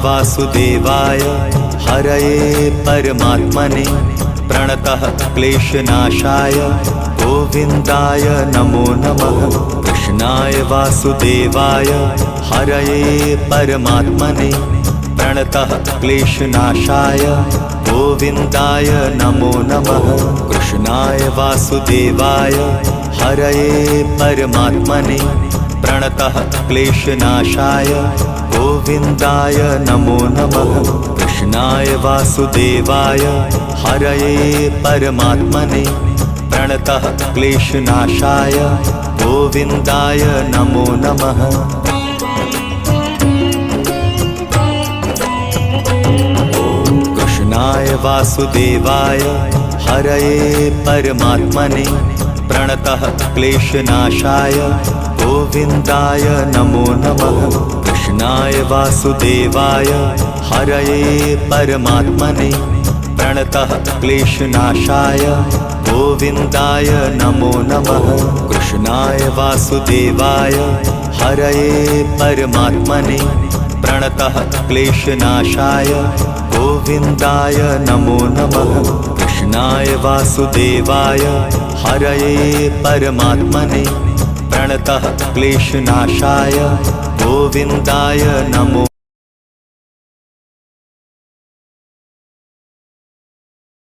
वासुदेवाय हरये परमात्मने प्रणतः क्लेशनाशाय गोविन्दाय नमो नमः। कृष्णाय वासुदेवाय हरये परमात्मने प्रणतः क्लेशनाशाय गोविन्दाय नमो नमः। कृष्णाय वासुदेवाय हरये परमात्मने प्रणतः क्लेशनाशाय गोविन्दाय नमो नमः। कृष्णाय वासुदेवाय हरये परमात्मने प्रणतः क्लेशनाशाय गोविन्दाय नमो नमः। कृष्णाय वासुदेवाय हरये परमात्मने प्रणतः क्लेशनाशाय गोविन्दाय नमो नमः। कृष्णाय वासुदेवाय हरये परमात्मने प्रणतः क्लेशनाशाय गोविन्दाय नमो नमः। कृष्णाय वासुदेवाय हरये परमात्मने प्रणतः क्लेशनाशाय गोविन्दाय नमो नमः। कृष्णाय वासुदेवाय हरये परमात्मने प्रणतः क्लेशनाशाय गोविन्दाय नमो